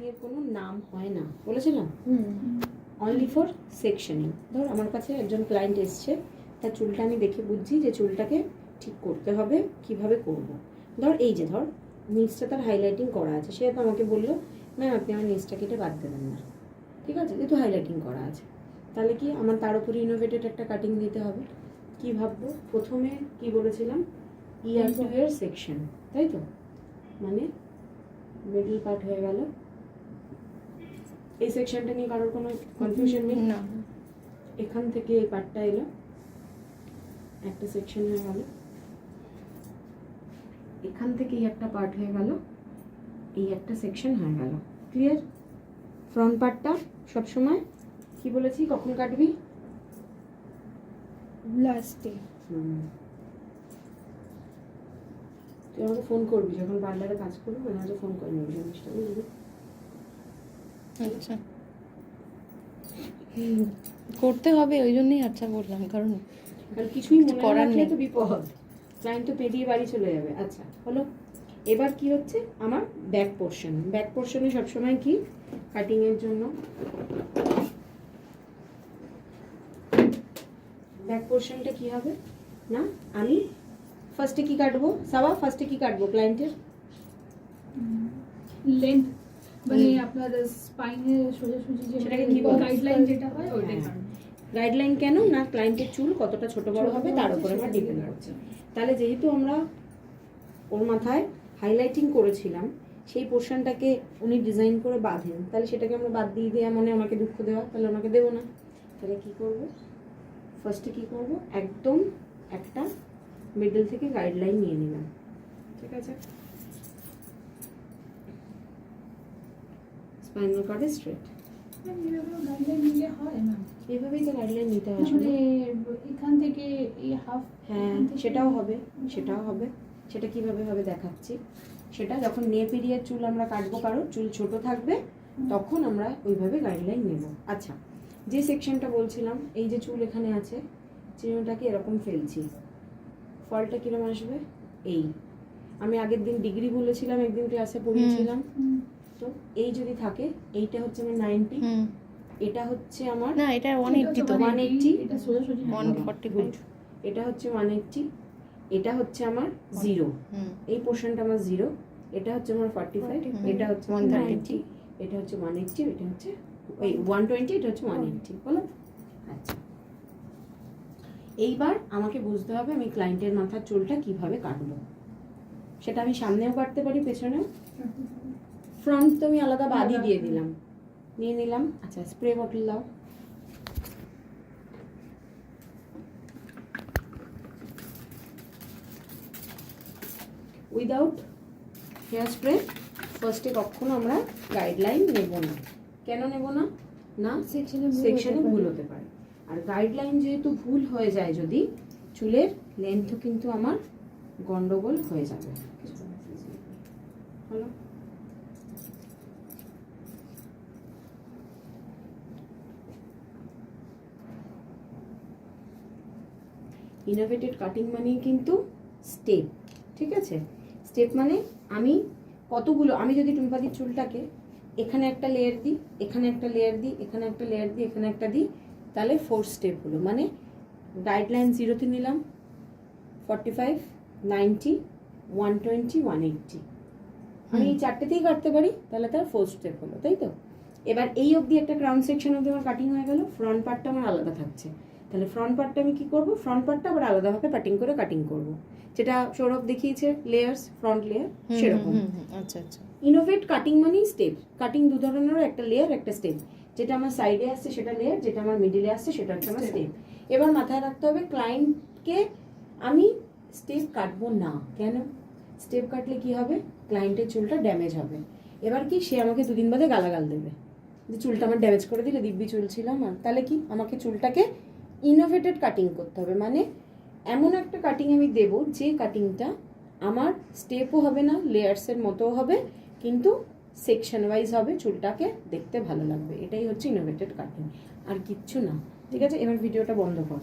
এর কোনো নাম হয় না বলেছিলাম, অনলি ফর সেকশনিং। ধর আমার কাছে একজন ক্লায়েন্ট এসছে, তার চুলটা আমি দেখে বুঝছি যে চুলটাকে ঠিক করতে হবে, কিভাবে করব। ধর এই যে ধর নিচটা তার হাইলাইটিং করা আছে, সে তো আমাকে বললো ম্যাম আপনি আমার নিচটা কেটে বাদ দেবেন না, ঠিক আছে, যেহেতু হাইলাইটিং করা আছে। তাহলে কি আমার তার উপরে ইনোভেটেড একটা কাটিং দিতে হবে। কি ভাববো, প্রথমে কি বলেছিলাম, ইয়ার টু ইয়ার সেকশন, তাই তো, মানে মিডল পার্ট হয়ে গেল। এই সেকশনটা নিয়ে কারোর কোনো কনফিউশন নেই না? এখান থেকে এই পার্টটা এলো, একটা সেকশন হয়ে গেল। এখান থেকে এই একটা পার্ট হয়ে গেল, এই একটা সেকশন হয়ে গেল। ক্লিয়ার? ফ্রন্ট পার্টটা সবসময় কি বলেছি কখন কাটবি? লাস্টে। তুই আমাকে ফোন করবি যখন পার্লারে কাজ করবি, মানে আমাকে ফোন করে নিবি জিনিসটা, বুঝলি? আচ্ছা, করতে হবে ওই জন্যই আচ্ছা বললাম, কারণ কিছুই মনে করার রাখলে নেই তো বিপদ, ক্লায়েন্ট তো পেরিয়ে বাড়ি চলে যাবে। আচ্ছা হলো, এবার কি হচ্ছে আমার ব্যাক পোর্শন। ব্যাক পোর্শনে সবসময় কি কাটিং এর জন্য ব্যাক পোর্শনটা কি হবে না, আমি ফার্স্টে কি কাটবো সাবা, ফার্স্টে কি কাটবো ক্লায়েন্টের লেন্থ, মানে আপনার স্পাইনে সোজাসুজি যে সেটাকে কি বলে? গাইডলাইন যেটা হয় ওইটাই কাটবো। গাইডলাইন কেন না, ক্লায়েন্টের চুল কতটা ছোট বড় হবে তার উপরে আমার ডিপেন্ড করছে। তাহলে যেহেতু আমরা ওর মাথায় হাইলাইটিং করেছিলাম, সেই পোর্শনটাকে উনি ডিজাইন করে বাঁধেন, তাহলে সেটাকে আমরা বাদ দিয়ে দেওয়া মানে আমাকে দুঃখ দেওয়া, তাহলে ওনাকে দেবো না। তাহলে কি করব, ফার্স্টে কি করব, একদম একটা মিডল থেকে গাইডলাইন নিয়ে নিলাম, ঠিক আছে, স্পাইনাল কর্ডে স্ট্রেট। গাইডলাইন নিলে হয় না, এইভাবেই তো গাইডলাইন নিতে হয়। মানে এখান থেকে এই হাফ, হ্যাঁ সেটাও হবে, সেটাও হবে। সেটা কিভাবে হবে দেখাচ্ছি। সেটা যখন নে পিরিয়ড চুল আমরা কাটবো, কারোর চুল ছোট থাকবে, তখন আমরা ওইভাবে গাইডলাইন নেব। আচ্ছা, যে সেকশনটা বলছিলাম, এই যে চুল এখানে আছে, চিহ্নটাকে এরকম ফেলছি, ফলটা কিরকম আসবে, এই আমি আগের দিন ডিগ্রি বলেছিলাম, একদিন ক্লাসে পড়িয়েছিলাম, তো এই যদি থাকে, এইটা হচ্ছে আমার 90, এটা হচ্ছে আমার না, এটা 180 তো, 180, এটা সোজাসুজি 145। এটা হচ্ছে 180, এটা হচ্ছে আমার 0, এই পোর্শনটা আমার 0, এটা হচ্ছে আমার 45, এটা হচ্ছে 130, এটা হচ্ছে 180, এটা হচ্ছে ওই 120, এটা হচ্ছে 180, বলো। আচ্ছা, এইবার আমাকে বুঝতে হবে আমি ক্লায়েন্টের মাথার চুলটা কিভাবে কাটবো। সেটা আমি সামনেও কাটতে পারি, পেছনেও। ফ্রন্ট তো আমি আলাদা বাদই দিয়ে দিলাম, নিয়ে নিলাম। আচ্ছা, স্প্রে বটল দাও। উইদাউট হেয়ার স্প্রে ফার্স্টে কখনো আমরা গাইডলাইন নেব না। কেন নেব না, না সেকশনে ভুল হতে পারে, আর গাইডলাইন যেহেতু ভুল হয়ে যায় যদি, চুলের লেন্থও কিন্তু আমার গন্ডগোল হয়ে যাবে। হলো, ইনোভেটেড কাটিং মানেই কিন্তু স্টেপ, ঠিক আছে। স্টেপ মানে আমি কতগুলো, আমি যদি টুম্পাদির চুলটাকে এখানে একটা লেয়ার দিই, এখানে একটা লেয়ার দিই, এখানে একটা লেয়ার দিই, এখানে একটা দিই, তাহলে 4 স্টেপ হলো। মানে গাইডলাইন 0তে নিলাম, 45, 90, 120, 180, আমি এই চারটেতেই কাটতে পারি, তাহলে তার 4 স্টেপ হলো, তাই তো। এবার এই অবধি একটা ক্রাউন সেকশন অবধি আমার কাটিং হয়ে গেল, ফ্রন্ট পার্টটা আমার আলাদা থাকছে। তাহলে ফ্রন্ট পার্টটা আমি কি করব, ফ্রন্ট পার্টটা আবার আলাদাভাবে কাটিং করে কাটিং করব, যেটা সৌরভ দেখিয়েছে লেয়ার্স, ফ্রন্ট লেয়ার, সেরকম। আচ্ছা আচ্ছা, ইনোভেট কাটিং মানেই স্টেপ। কাটিং দু ধরনের, একটা লেয়ার, একটা স্টেপ। যেটা আমার সাইডে আসছে সেটা লেয়ার, যেটা আমার মিডিলে আসছে সেটা হচ্ছে আমার স্টেপ। এবার মাথায় রাখতে হবে ক্লায়েন্টকে আমি স্টেপ কাটবো না। কেন? স্টেপ কাটলে কি হবে, ক্লায়েন্টের চুলটা ড্যামেজ হবে। এবার কি, সে আমাকে দুদিন বাদে গালাগাল দেবে যে চুলটা আমার ড্যামেজ করে দিলে, দিব্যি চুল ছিল আমার। তাহলে কি, আমাকে চুলটাকে ইনোভেটেড কাটিং করতে হবে, মানে এমন একটা কাটিং আমি দেব যে কাটিংটা আমার স্টেপও হবে না, লেয়ার্সের মতো হবে, কিন্তু সেকশন ওয়াইজ হবে, চুলটাকে দেখতে ভালো লাগবে। এটাই হচ্ছে ইনোভেটেড কাটিং, আর কিচ্ছু না। ঠিক আছে, এবার ভিডিওটা বন্ধ কর।